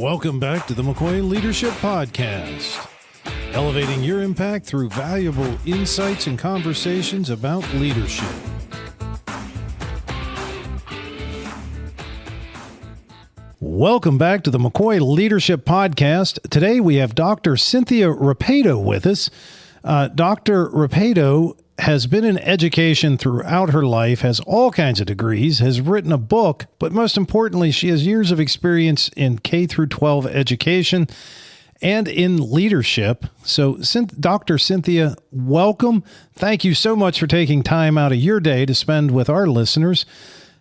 Welcome back to the McCoy Leadership Podcast, elevating your impact through valuable insights and conversations about leadership. Welcome back to the McCoy Leadership Podcast. Today we have Dr. Cynthia Rapaido with us. Dr. Rapaido has been in education throughout her life, has all kinds of degrees, has written a book, but most importantly, she has years of experience in K through 12 education and in leadership. So, Dr. Cynthia, welcome. Thank you so much for taking time out of your day to spend with our listeners.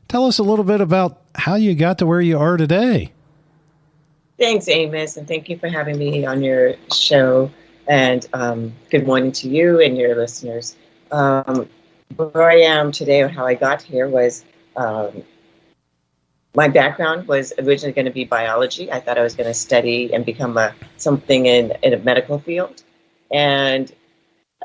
Tell us a little bit about how you got to where you are today. Thanks, Amos, and thank you for having me on your show. And good morning to you and your listeners. Where I am today, or how I got here, was my background was originally going to be biology. I thought I was going to study and become something in a medical field. And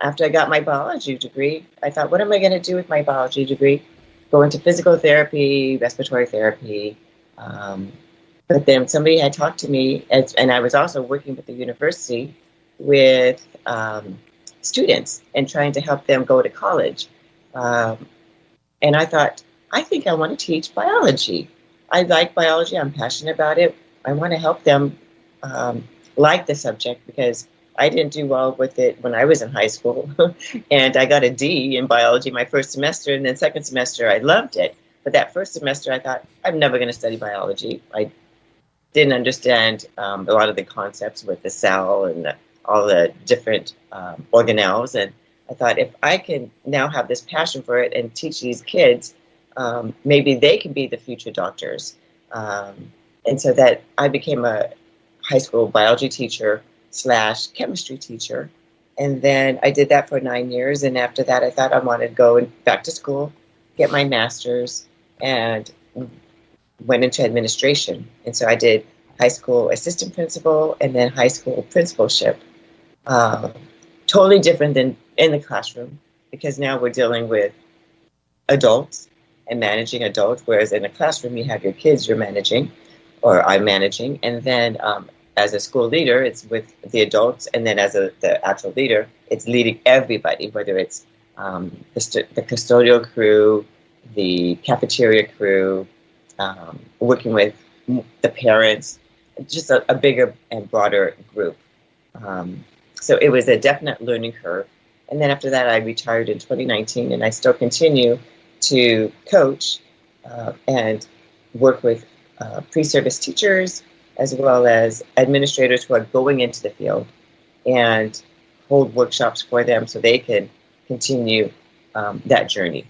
after I got my biology degree, I thought, what am I going to do with my biology degree? Go into physical therapy, respiratory therapy. But then somebody had talked to me, and I was also working with the university with students and trying to help them go to college. And I thought, I think I want to teach biology. I like biology. I'm passionate about it. I want to help them like the subject, because I didn't do well with it when I was in high school. And I got a D in biology my first semester, and then second semester I loved it. But that first semester I thought, I'm never going to study biology. I didn't understand a lot of the concepts with the cell and all the different organelles. And I thought, if I can now have this passion for it and teach these kids, maybe they can be the future doctors. And so that I became a high school biology teacher / chemistry teacher. And then I did that for 9 years. And after that, I thought I wanted to go back to school, get my master's, and went into administration. And so I did high school assistant principal and then high school principalship. Totally different than in the classroom, because now we're dealing with adults and managing adults, whereas in a classroom you have your kids you're managing, or I'm managing, and then as a school leader it's with the adults, and then as the actual leader it's leading everybody, whether it's the custodial crew, the cafeteria crew, working with the parents, just a bigger and broader group. So it was a definite learning curve. And then after that, I retired in 2019, and I still continue to coach and work with pre-service teachers, as well as administrators who are going into the field, and hold workshops for them so they can continue that journey.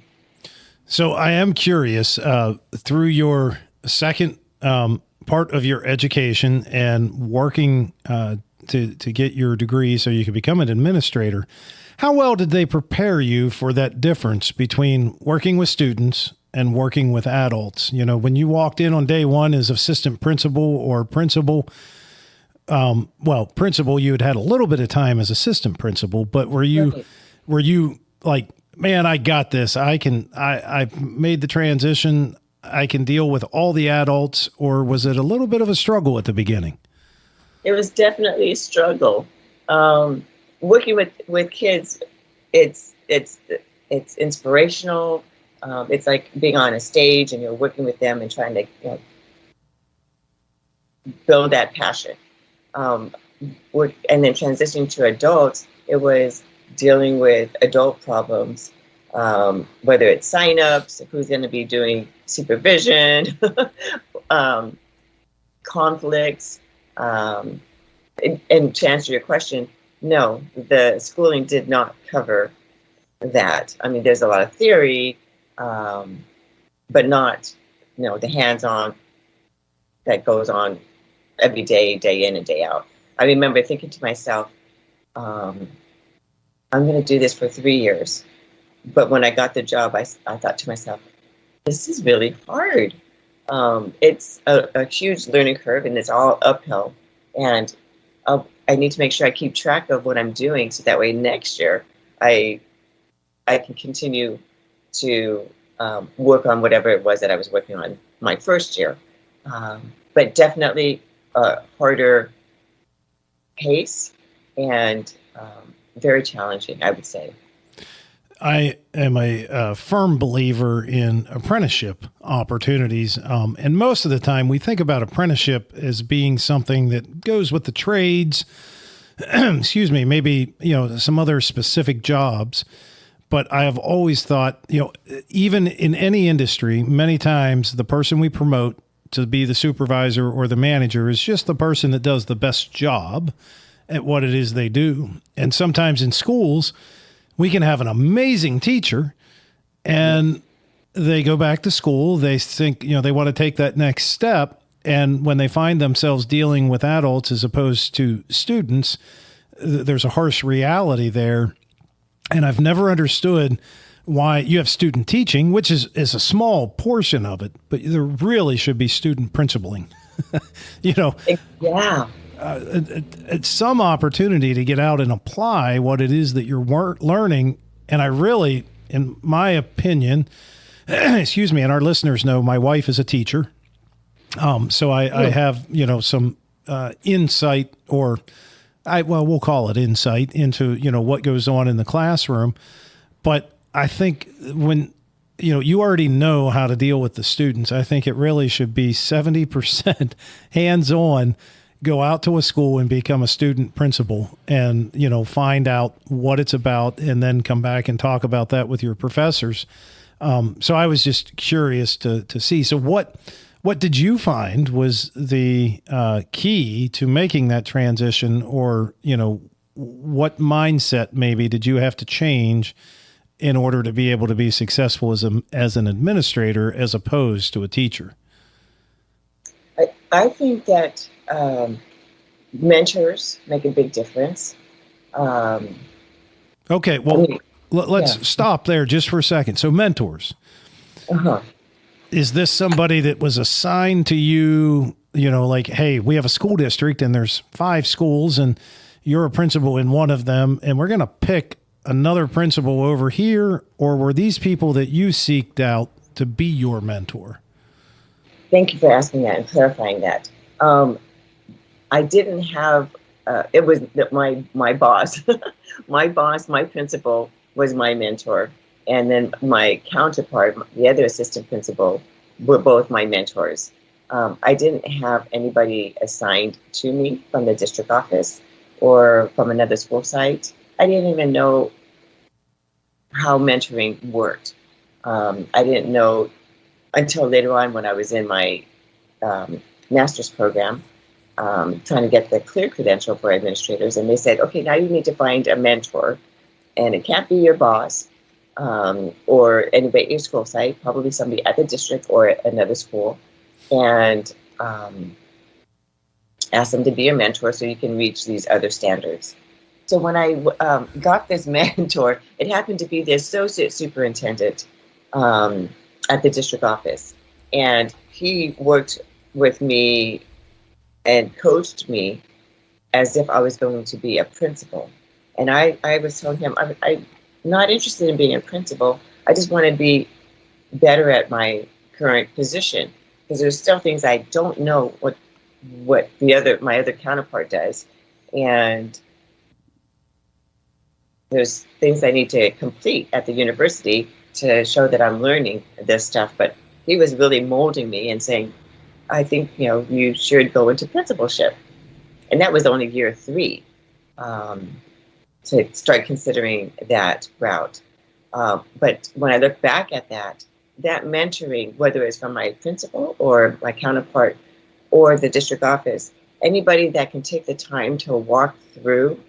So I am curious, through your second part of your education and working to get your degree so you could become an administrator, how well did they prepare you for that difference between working with students and working with adults? You know, when you walked in on day one as assistant principal or principal, principal, you had a little bit of time as assistant principal, but were you like, man, I got this. I've made the transition. I can deal with all the adults, or was it a little bit of a struggle at the beginning? It was definitely a struggle. Working with kids, it's inspirational. It's like being on a stage and you're working with them and trying to build that passion. And then transitioning to adults, it was dealing with adult problems, whether it's signups, who's going to be doing supervision, conflicts. And to answer your question, no, the schooling did not cover that. I mean, there's a lot of theory, but not, the hands-on that goes on every day, day in and day out. I remember thinking to myself, I'm going to do this for 3 years. But when I got the job, I thought to myself, this is really hard. It's a huge learning curve, and it's all uphill. And I need to make sure I keep track of what I'm doing, so that way next year I can continue to work on whatever it was that I was working on my first year. But definitely a harder pace and very challenging, I would say. I am a firm believer in apprenticeship opportunities. And most of the time we think about apprenticeship as being something that goes with the trades, excuse me, maybe, some other specific jobs. But I have always thought, even in any industry, many times the person we promote to be the supervisor or the manager is just the person that does the best job at what it is they do. And sometimes in schools, we can have an amazing teacher and they go back to school. They think, they want to take that next step. And when they find themselves dealing with adults as opposed to students, there's a harsh reality there. And I've never understood why you have student teaching, which is a small portion of it, but there really should be student principling. Yeah. It's some opportunity to get out and apply what it is that you're learning. And I really, in my opinion, excuse me, and our listeners know my wife is a teacher. So I have, some insight we'll call it insight into, what goes on in the classroom. But I think when, you already know how to deal with the students, I think it really should be 70% hands-on. Go out to a school and become a student principal and, find out what it's about and then come back and talk about that with your professors. So I was just curious to see. So what did you find was the key to making that transition, or, what mindset maybe did you have to change in order to be able to be successful as an administrator as opposed to a teacher? I think that mentors make a big difference. Okay, well, let's stop there just for a second. So mentors. Uh-huh. Is this somebody that was assigned to you, like, hey, we have a school district and there's 5 schools and you're a principal in one of them and we're going to pick another principal over here? Or were these people that you seeked out to be your mentor? Thank you for asking that and clarifying that. I didn't have, it was my boss, my principal was my mentor. And then my counterpart, the other assistant principal, were both my mentors. I didn't have anybody assigned to me from the district office or from another school site. I didn't even know how mentoring worked. I didn't know until later on when I was in my master's program, trying to get the clear credential for administrators. And they said, okay, now you need to find a mentor. And it can't be your boss or anybody at your school site, probably somebody at the district or at another school. And ask them to be your mentor so you can reach these other standards. So when I got this mentor, it happened to be the associate superintendent at the district office. And he worked with me and coached me as if I was going to be a principal. And I was telling him, I'm not interested in being a principal. I just want to be better at my current position, because there's still things I don't know what my other counterpart does. And there's things I need to complete at the university to show that I'm learning this stuff. But he was really molding me and saying, I think, you should go into principalship. And that was only year 3 to start considering that route. But when I look back at that mentoring, whether it's from my principal or my counterpart or the district office, anybody that can take the time to walk through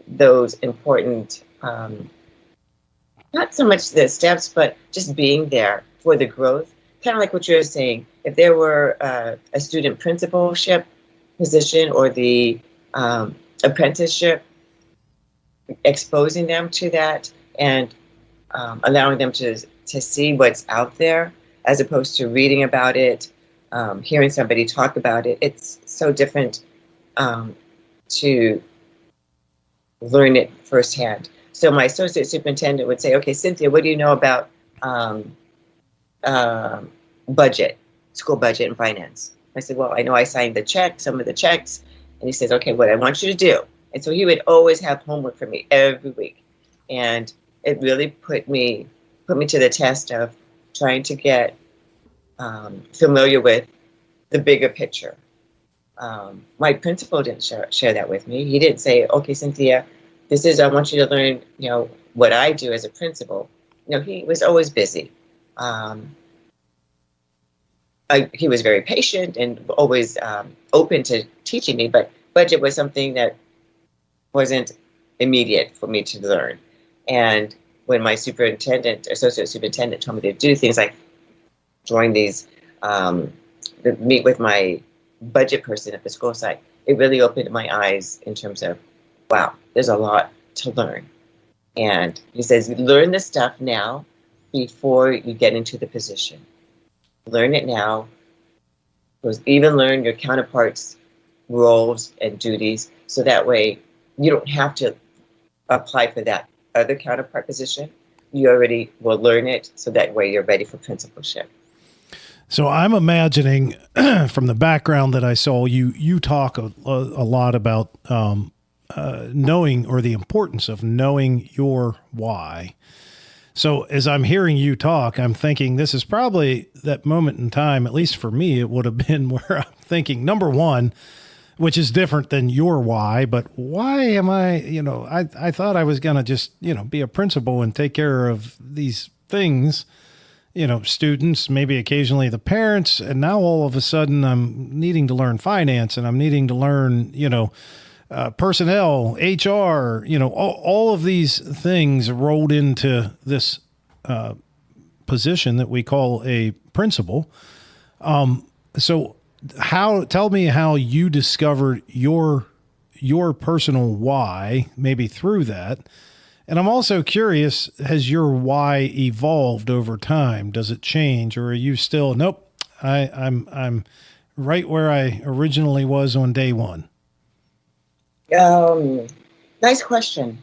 those important, not so much the steps, but just being there for the growth. Kind of like what you're saying, if there were a student principalship position or the apprenticeship, exposing them to that and allowing them to see what's out there as opposed to reading about it, hearing somebody talk about it. It's so different to learn it firsthand. So my associate superintendent would say, okay, Cynthia, what do you know about budget, school budget and finance? I said, well, I know I signed some of the checks. And he says, okay, what I want you to do. And so he would always have homework for me every week. And it really put me to the test of trying to get familiar with the bigger picture. My principal didn't share that with me. He didn't say, okay, Cynthia, I want you to learn, what I do as a principal. He was always busy. He was very patient and always open to teaching me, but budget was something that wasn't immediate for me to learn. And when my associate superintendent told me to do things like join these, meet with my budget person at the school site, it really opened my eyes in terms of, wow, there's a lot to learn. And he says, learn this stuff now before you get into the position. Learn it now. Even learn your counterparts' roles and duties, so that way you don't have to apply for that other counterpart position. You already will learn it, so that way you're ready for principalship. So I'm imagining from the background that I saw, you talk a lot about knowing, or the importance of knowing your why. So as I'm hearing you talk, I'm thinking this is probably that moment in time, at least for me, it would have been where I'm thinking, number one, which is different than your why, but why am I, I thought I was going to just, be a principal and take care of these things, students, maybe occasionally the parents. And now all of a sudden I'm needing to learn finance, and I'm needing to learn, personnel, HR, all of these things rolled into this position that we call a principal. So tell me how you discovered your personal why, maybe through that. And I'm also curious, has your why evolved over time? Does it change, or are you still, nope, I'm right where I originally was on day one? Nice question.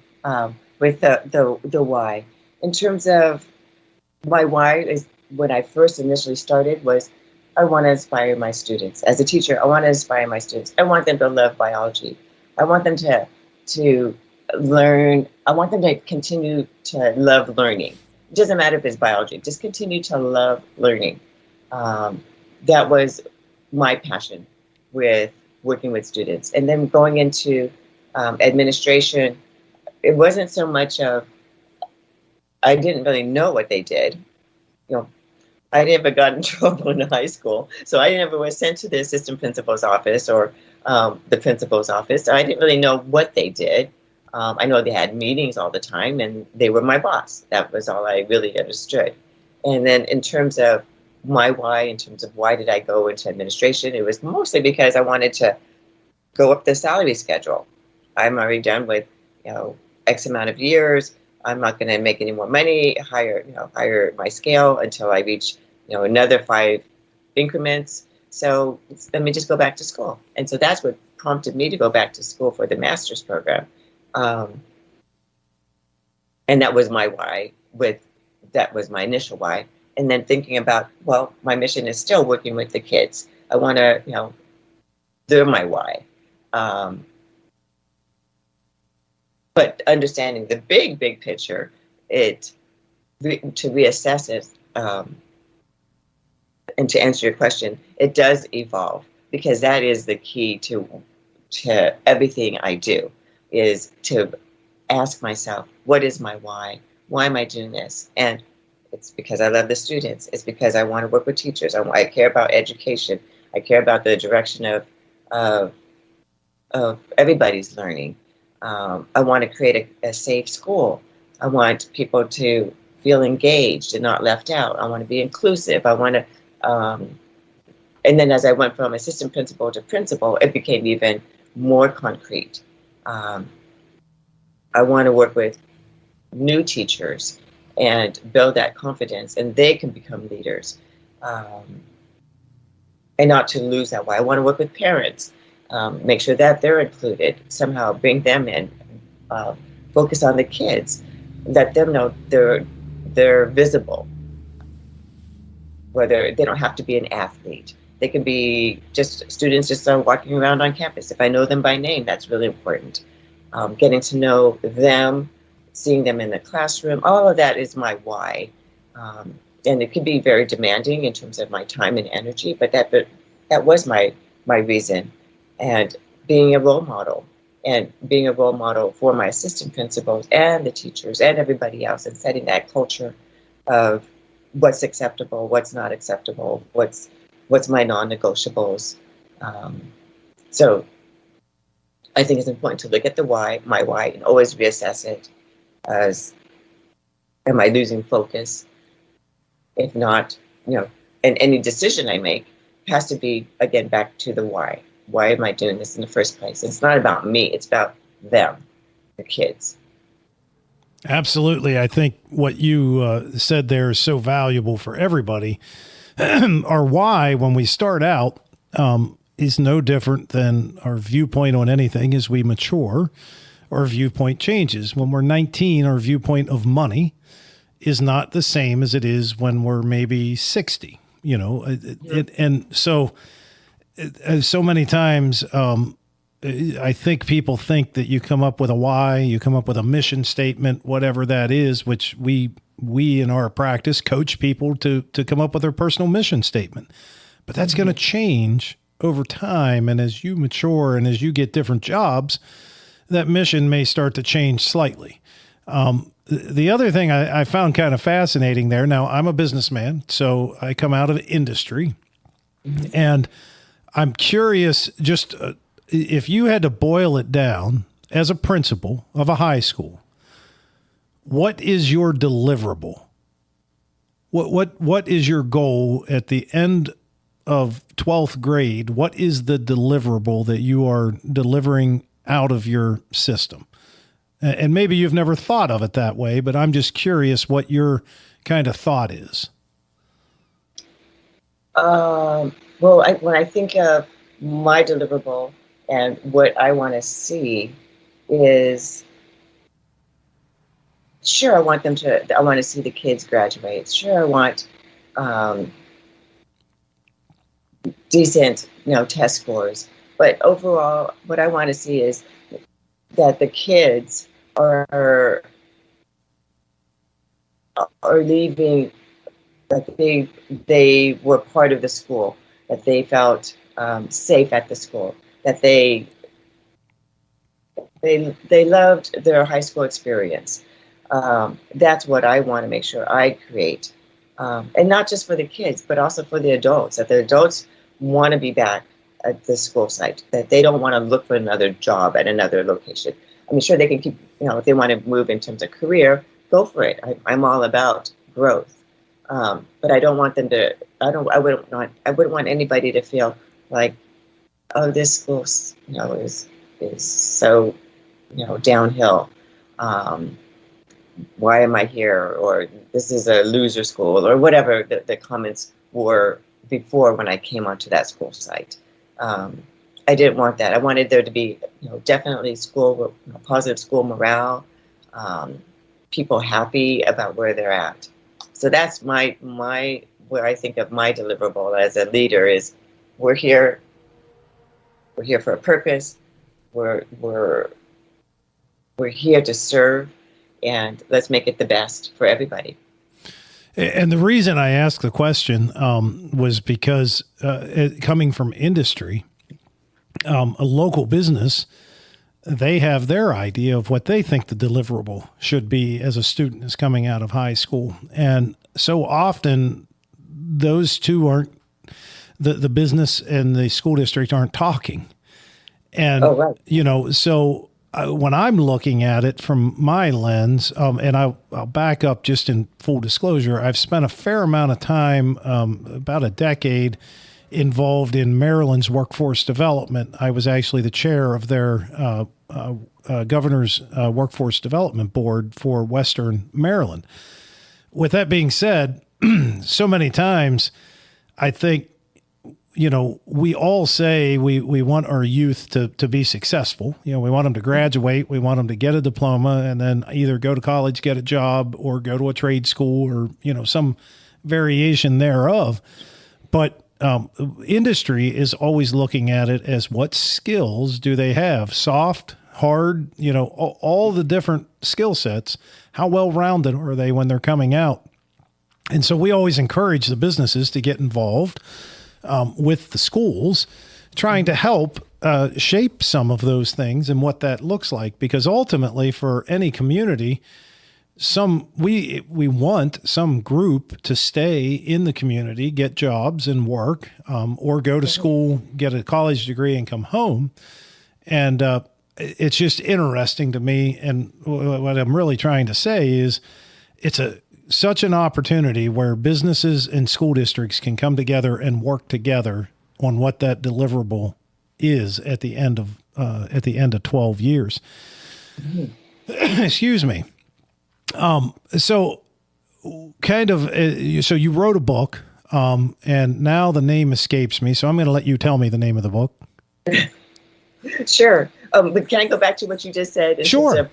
With the why, in terms of my why, is when I first initially started was, I want to inspire my students. As a teacher, I want to inspire my students. I want them to love biology. I want them to learn. I want them to continue to love learning. It doesn't matter if it's biology, just continue to love learning. That was my passion with working with students. And then going into administration, it wasn't so much of, I didn't really know what they did. I never got in trouble in high school, so I never was sent to the assistant principal's office or the principal's office. I didn't really know what they did. I know they had meetings all the time, and they were my boss. That was all I really understood. And then in terms of my why, in terms of why did I go into administration, it was mostly because I wanted to go up the salary schedule. I'm already done with, X amount of years. I'm not going to make any more money, higher my scale until I reach, another 5 increments. So let me just go back to school. And so that's what prompted me to go back to school for the master's program. And that was my why. That was my initial why. And then thinking about, well, my mission is still working with the kids. I want to, they're my why. But understanding the big picture, to reassess it, and to answer your question, it does evolve, because that is the key to everything I do, is to ask myself, what is my why? Why am I doing this? And it's because I love the students. It's because I want to work with teachers. I care about education. I care about the direction of everybody's learning. I want to create a safe school. I want people to feel engaged and not left out. I want to be inclusive. I want to, and then as I went from assistant principal to principal, it became even more concrete. I want to work with new teachers and build that confidence, and they can become leaders, and not to lose that way. I want to work with parents. Make sure that they're included, somehow bring them in, focus on the kids, let them know they're visible, whether they don't have to be an athlete. They can be just students just walking around on campus. If I know them by name, that's really important. Getting to know them, seeing them in the classroom, all of that is my why. And it could be very demanding in terms of my time and energy, but that was my reason. And being a role model for my assistant principals and the teachers and everybody else, and setting that culture of what's acceptable, what's not acceptable, what's my non-negotiables. So I think it's important to look at my why, and always reassess it as, am I losing focus? If not, and any decision I make has to be, again, back to the why. Why am I doing this in the first place? It's not about me. It's about them, the kids. Absolutely. I think what you said there is so valuable for everybody. Our why, when we start out, is no different than our viewpoint on anything. As we mature, our viewpoint changes. When we're 19, our viewpoint of money is not the same as it is when we're maybe 60, and so many times, I think people think that you come up with a why, you come up with a mission statement, whatever that is, which we in our practice coach people to come up with their personal mission statement, but that's going to change over time. And as you mature and as you get different jobs, that mission may start to change slightly. The other thing I found kind of fascinating there, now I'm a businessman, so I come out of industry, and I'm curious, just if you had to boil it down as a principal of a high school, what is your deliverable? What is your goal at the end of 12th grade? What is the deliverable that you are delivering out of your system? And maybe you've never thought of it that way, but I'm just curious what your kind of thought is. Well, when I think of my deliverable and what I want to see is, sure, I want to see the kids graduate. Sure, I want decent, test scores. But overall, what I want to see is that the kids are leaving, that they were part of the school, that they felt safe at the school, that they loved their high school experience. That's what I want to make sure I create, and not just for the kids, but also for the adults. That the adults want to be back at the school site, that they don't want to look for another job at another location. I mean, sure, they can keep, if they want to move in terms of career, go for it. I'm all about growth. But I don't want them to, I wouldn't want anybody to feel like, oh, this school, is so, downhill. Why am I here? Or this is a loser school, or whatever the comments were before when I came onto that school site. I didn't want that. I wanted there to be, definitely positive school morale, people happy about where they're at. So that's my where I think of my deliverable as a leader is, we're here for a purpose. We're here to serve, and let's make it the best for everybody. And the reason I asked the question was because coming from industry, a local business, they have their idea of what they think the deliverable should be as a student is coming out of high school. And so often those two aren't, the business and the school district aren't talking. And, right. So when I'm looking at it from my lens, and I'll back up just in full disclosure, I've spent a fair amount of time, about a decade, involved in Maryland's workforce development. I was actually the chair of their governor's workforce development board for Western Maryland. With that being said, so many times I think, we all say we want our youth to be successful. We want them to graduate. We want them to get a diploma and then either go to college, get a job, or go to a trade school or, some variation thereof. But industry is always looking at it as what skills do they have? Soft, hard, all the different skill sets. How well-rounded are they when they're coming out? And so we always encourage the businesses to get involved with the schools, trying to help shape some of those things and what that looks like. Because ultimately, for any community, we want some group to stay in the community, get jobs and work, or go to school, get a college degree, and come home. And it's just interesting to me. And what I'm really trying to say is, it's such an opportunity where businesses and school districts can come together and work together on what that deliverable is at the end of 12 years. Mm-hmm. Excuse me. So you wrote a book, and now the name escapes me. So I'm going to let you tell me the name of the book. Sure. But can I go back to what you just said? Sure.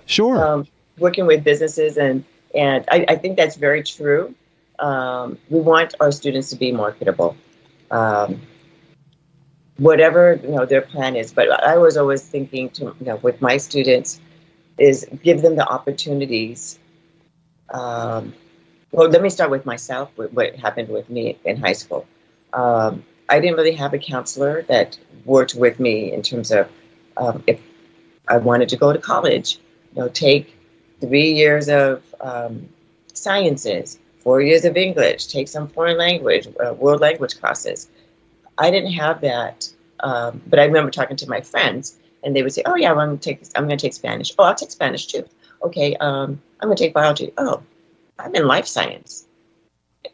Working with businesses, and I think that's very true. We want our students to be marketable, whatever their plan is. But I was always thinking with my students is give them the opportunities. Well, let me start with myself. With what happened with me in high school, I didn't really have a counselor that worked with me in terms of if I wanted to go to college, take 3 years of sciences, 4 years of English, take some foreign language, world language classes. I didn't have that, but I remember talking to my friends, and they would say, "Oh yeah, I'm going to take Spanish. Oh, I'll take Spanish too. Okay, I'm going to take biology. Oh, I'm in life science.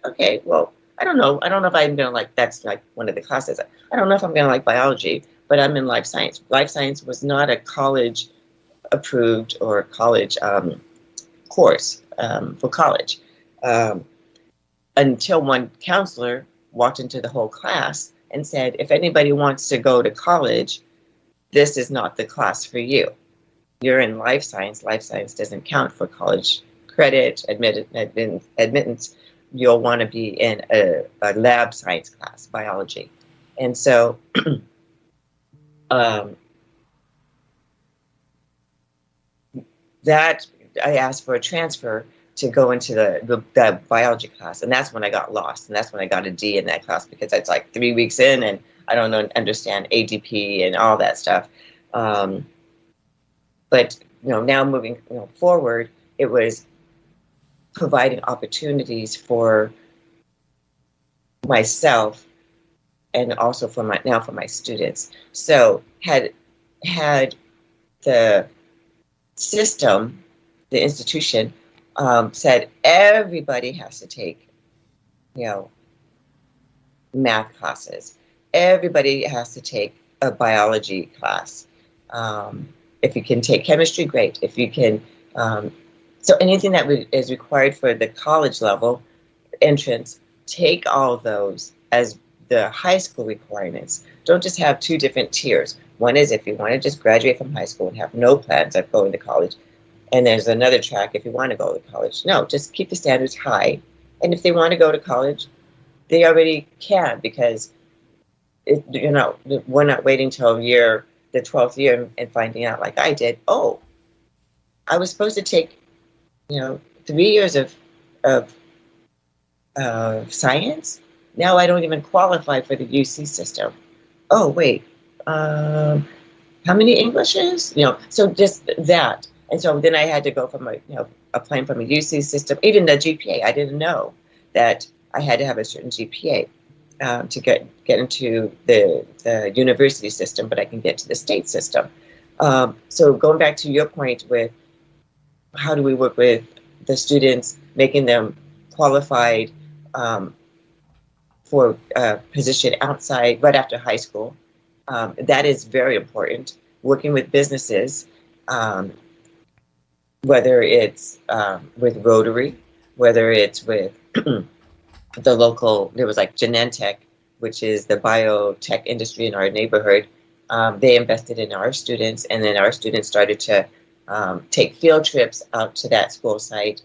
Okay, well, I don't know. I don't know if I'm going to that's like one of the classes. I don't know if I'm going to like biology, but I'm in life science. Life science was not a college approved or college course for college until one counselor walked into the whole class and said, if anybody wants to go to college, this is not the class for you. You're in life science. Life science doesn't count for college credit, admittance. You'll want to be in a lab science class, biology. And so that I asked for a transfer to go into the biology class. And that's when I got lost. And that's when I got a D in that class, because it's like 3 weeks in and I don't understand ADP and all that stuff. But now moving forward, it was providing opportunities for myself and also for my students. So had the system, the institution, said everybody has to take, math classes. Everybody has to take a biology class. If you can take chemistry, great. If you can, so anything that is required for the college level entrance, take all of those as the high school requirements. Don't just have two different tiers. One is if you want to just graduate from high school and have no plans of going to college. And there's another track if you want to go to college. No, just keep the standards high. And if they want to go to college, they already can, because we're not waiting till the 12th year and finding out like I did. Oh, I was supposed to take 3 years of science. Now I don't even qualify for the UC system. Oh wait, how many Englishes? So just that. And so then I had to go from applying from a UC system, even the GPA. I didn't know that I had to have a certain GPA to get into the university system, but I can get to the state system. So going back to your point with how do we work with the students, making them qualified for a position outside, right after high school, that is very important. Working with businesses, whether it's with Rotary, whether it's with the local, there was like Genentech, which is the biotech industry in our neighborhood. They invested in our students, and then our students started to take field trips out to that school site,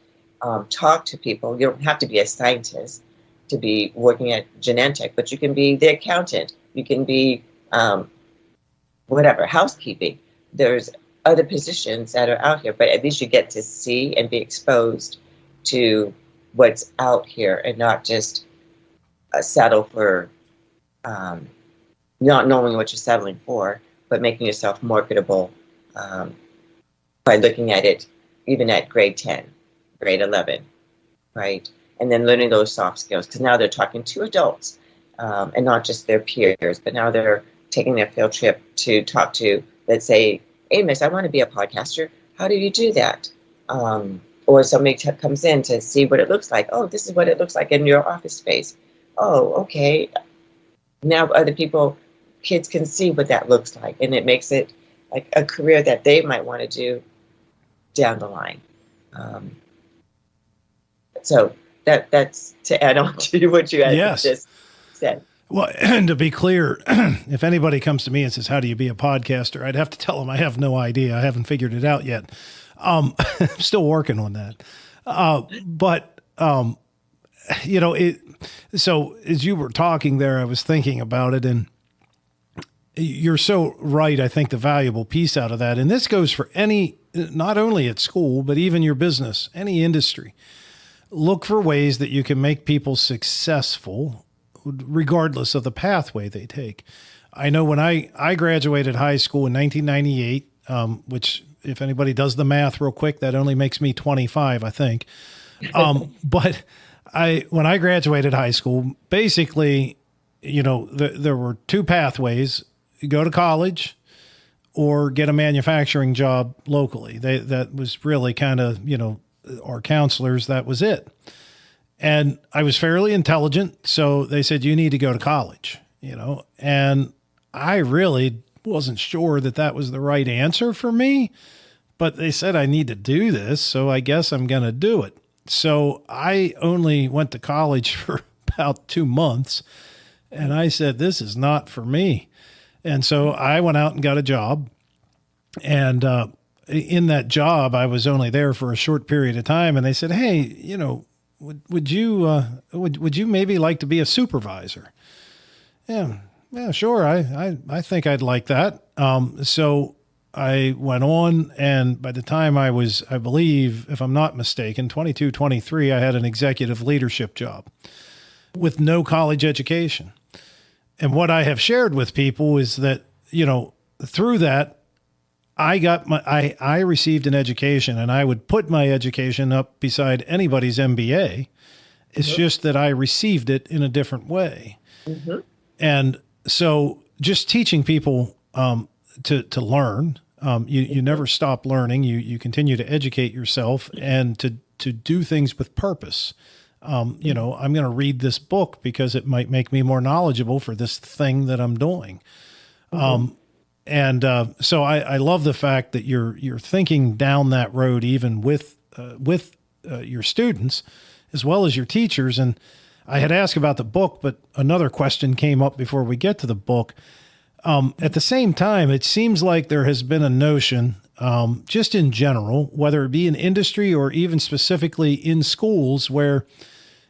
talk to people. You don't have to be a scientist to be working at Genentech, but you can be the accountant. You can be whatever, housekeeping. There's other positions that are out here, but at least you get to see and be exposed to what's out here and not just settle for not knowing what you're settling for, but making yourself marketable by looking at it even at grade 10, grade 11, right? And then learning those soft skills, because now they're talking to adults and not just their peers, but now they're taking their field trip to talk to, let's say, hey, miss, I want to be a podcaster. How do you do that? Or somebody comes in to see what it looks like. Oh, this is what it looks like in your office space. Oh, okay. Now other people, kids can see what that looks like, and it makes it like a career that they might want to do down the line. So that's to add on to what you had just said. Well, and to be clear, if anybody comes to me and says, how do you be a podcaster? I'd have to tell them I have no idea. I haven't figured it out yet. I'm still working on that. So as you were talking there, I was thinking about it, and you're so right. I think the valuable piece out of that, and this goes for not only at school, but even your business, any industry, look for ways that you can make people successful regardless of the pathway they take. I know when I graduated high school in 1998, which if anybody does the math real quick, that only makes me 25, I think. But when I graduated high school, basically, there were two pathways: you go to college or get a manufacturing job locally. That was really kind of, our counselors, that was it. And I was fairly intelligent, so they said, you need to go to college, and I really wasn't sure that was the right answer for me, but they said I need to do this, so I guess I'm going to do it. So I only went to college for about 2 months, and I said, this is not for me. And so I went out and got a job, and in that job, I was only there for a short period of time, and they said, hey, would you maybe like to be a supervisor? Yeah, sure. I think I'd like that. So I went on, and by the time I was, I believe, if I'm not mistaken, 22, 23, I had an executive leadership job with no college education. And what I have shared with people is that, through that, I received an education, and I would put my education up beside anybody's MBA. It's just that I received it in a different way. Mm-hmm. And so just teaching people to learn, you never stop learning. You continue to educate yourself and to do things with purpose. I'm going to read this book because it might make me more knowledgeable for this thing that I'm doing. Mm-hmm. So I love the fact that you're thinking down that road, even with your students as well as your teachers. And I had asked about the book, but another question came up before we get to the book. At the same time, it seems like there has been a notion, just in general, whether it be in industry or even specifically in schools, where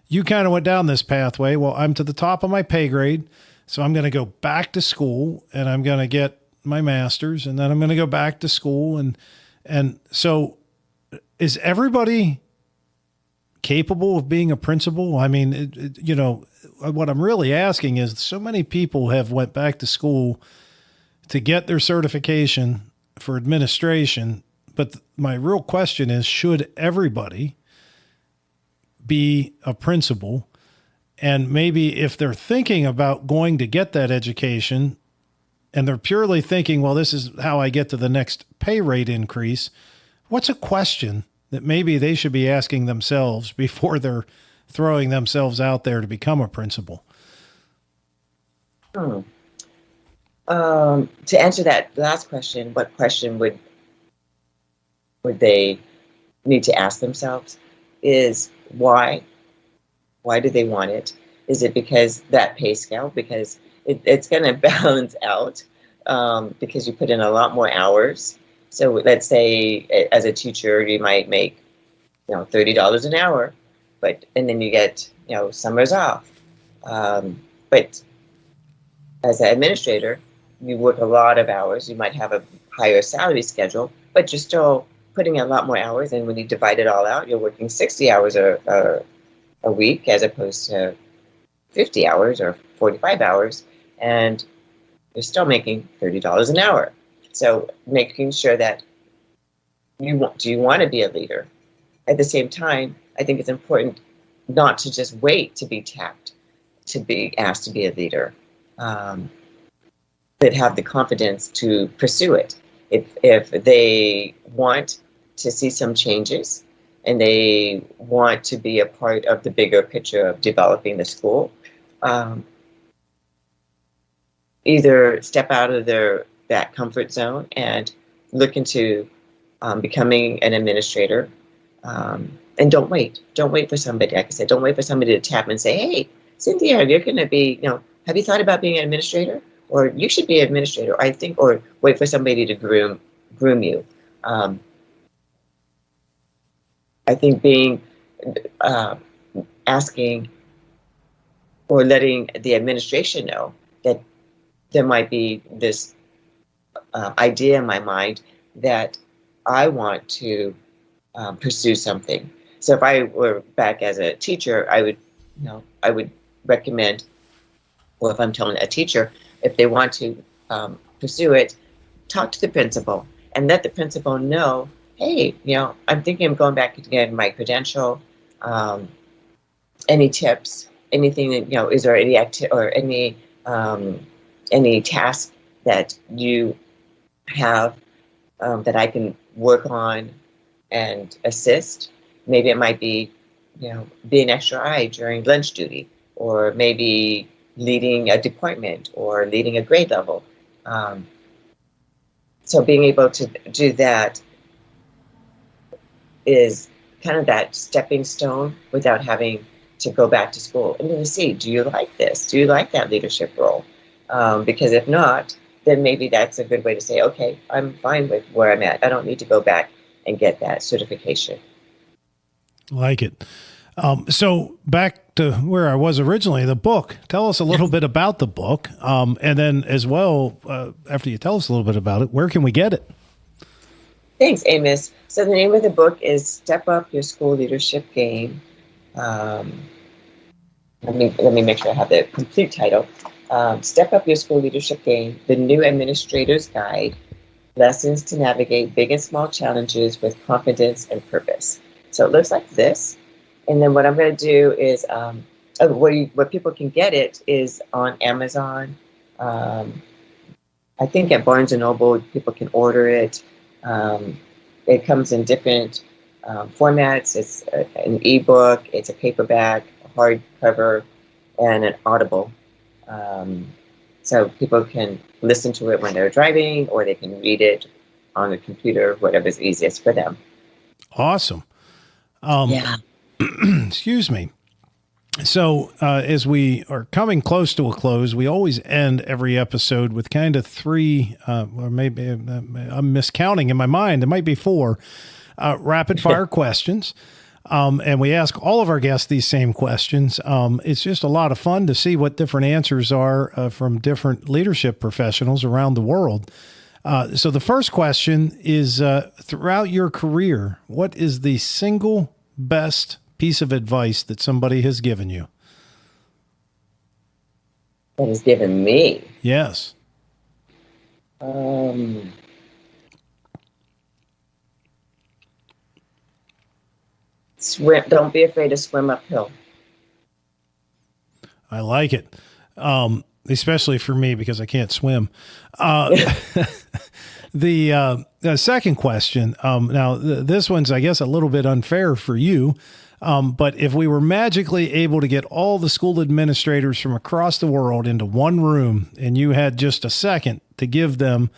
you kind of went down this pathway. Well, I'm to the top of my pay grade, so I'm going to go back to school and I'm going to get my master's, and then I'm going to go back to school. And so is everybody capable of being a principal? I mean, what I'm really asking is, so many people have went back to school to get their certification for administration. But my real question is, should everybody be a principal? And maybe if they're thinking about going to get that education, and they're purely thinking, well, this is how I get to the next pay rate increase, what's a question that maybe they should be asking themselves before they're throwing themselves out there to become a principal? To answer that last question, what question would they need to ask themselves is why? Why do they want it? Is it because that pay scale? Because it's going to balance out because you put in a lot more hours. So let's say as a teacher, you might make, $30 an hour, and then you get, summers off. But as an administrator, you work a lot of hours. You might have a higher salary schedule, but you're still putting in a lot more hours. And when you divide it all out, you're working 60 hours a week as opposed to 50 hours or 45 hours. And you're still making $30 an hour. So making sure that do you want to be a leader? At the same time, I think it's important not to just wait to be tapped, to be asked to be a leader, but have the confidence to pursue it. If they want to see some changes and they want to be a part of the bigger picture of developing the school, either step out of that comfort zone and look into becoming an administrator. And don't wait for somebody. Like I said, don't wait for somebody to tap and say, hey, Cynthia, you're going to be, have you thought about being an administrator? Or you should be an administrator, I think, or wait for somebody to groom you. I think being, asking or letting the administration know that there might be this idea in my mind that I want to pursue something. So if I were back as a teacher, I would recommend, or if I'm telling a teacher, if they want to pursue it, talk to the principal and let the principal know, hey, I'm thinking of going back to get my credential. Any tips? Anything that is there any any task that you have that I can work on and assist? Maybe it might be, be an extra eye during lunch duty, or maybe leading a department or leading a grade level. So being able to do that is kind of that stepping stone without having to go back to school and to see, do you like this? Do you like that leadership role? Because if not, then maybe that's a good way to say, okay, I'm fine with where I'm at. I don't need to go back and get that certification. Like it. So back to where I was originally, the book. Tell us a little bit about the book. And then as well, after you tell us a little bit about it, where can we get it? Thanks, Amos. So the name of the book is Step Up Your School Leadership Game. Let me make sure I have the complete title. Step Up Your School Leadership Game, The New Administrator's Guide, Lessons to Navigate Big and Small Challenges with Confidence and Purpose. So it looks like this. And then what I'm going to do is, where people can get it is on Amazon. I think at Barnes & Noble, people can order it. It comes in different formats. It's an ebook, it's a paperback, a hardcover, and an Audible. So people can listen to it when they're driving, or they can read it on the computer, whatever's easiest for them. Awesome. Yeah. Excuse me. So as we are coming close to a close, we always end every episode with kind of three, or maybe I'm miscounting in my mind. It might be four rapid fire questions. And we ask all of our guests these same questions. It's just a lot of fun to see what different answers are from different leadership professionals around the world. So the first question is, throughout your career, what is the single best piece of advice that somebody has given you? That has given me? Yes. Swim. Don't be afraid to swim uphill. I like it. Especially for me, because I can't swim. The second question. Now, this one's, I guess, a little bit unfair for you. But if we were magically able to get all the school administrators from across the world into one room, and you had just a second to give them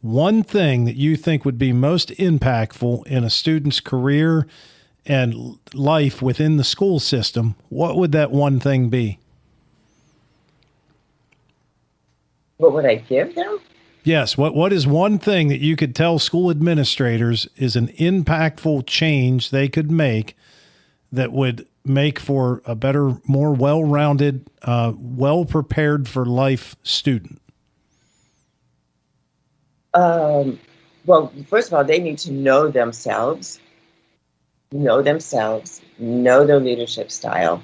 one thing that you think would be most impactful in a student's career and life within the school system, what would that one thing be? What would I give them? Yes. What is one thing that you could tell school administrators is an impactful change they could make that would make for a better, more well-rounded, well-prepared for life student? Well, first of all, they need to know themselves, know their leadership style.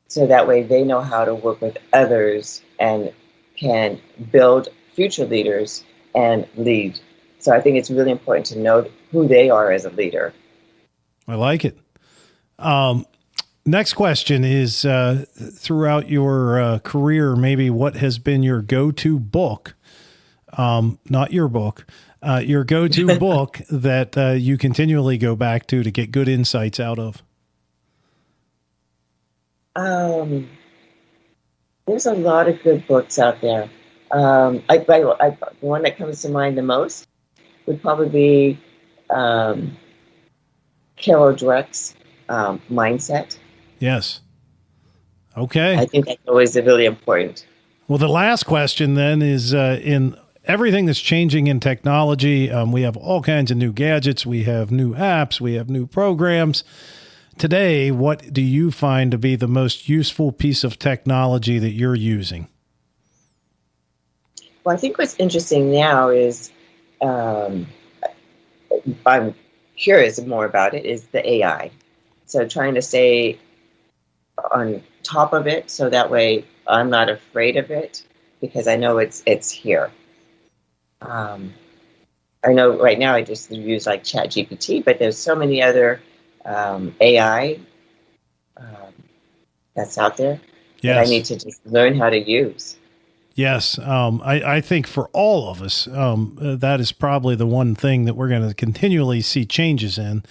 So that way they know how to work with others and can build future leaders and lead. So I think it's really important to know who they are as a leader. I like it. Next question is, throughout your career, maybe what has been your go-to book, not your book, your go-to book that you continually go back to get good insights out of? There's a lot of good books out there. The one that comes to mind the most would probably be Carol Dweck's Mindset. Yes. Okay. I think that's always really important. Well, the last question then is, in everything that's changing in technology, we have all kinds of new gadgets, we have new apps, we have new programs. Today, what do you find to be the most useful piece of technology that you're using? Well, I think what's interesting now is, I'm curious more about it, is the AI. So trying to stay on top of it so that way I'm not afraid of it because I know it's here. I know right now I just use like ChatGPT, but there's so many other AI that's out there that I need to just learn how to use. Yes. I think for all of us, that is probably the one thing that we're going to continually see changes in.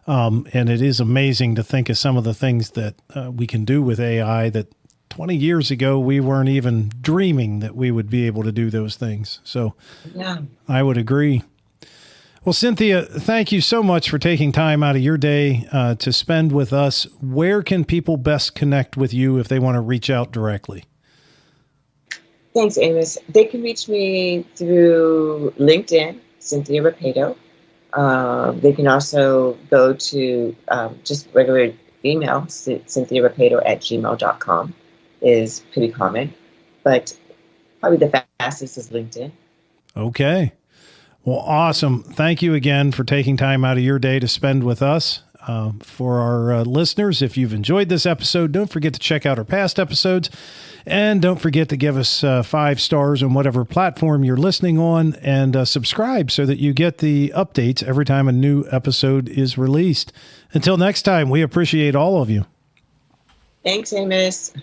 And it is amazing to think of some of the things that we can do with AI that 20 years ago, we weren't even dreaming that we would be able to do those things. So yeah, I would agree. Well, Cynthia, thank you so much for taking time out of your day to spend with us. Where can people best connect with you if they want to reach out directly? Thanks, Amos. They can reach me through LinkedIn, Cynthia Rapaido. They can also go to just regular email, cynthiarapaido@gmail.com is pretty common, but probably the fastest is LinkedIn. Okay. Well, awesome. Thank you again for taking time out of your day to spend with us. For our listeners, if you've enjoyed this episode, don't forget to check out our past episodes. And don't forget to give us 5 stars on whatever platform you're listening on, and subscribe so that you get the updates every time a new episode is released. Until next time, we appreciate all of you. Thanks, Amos.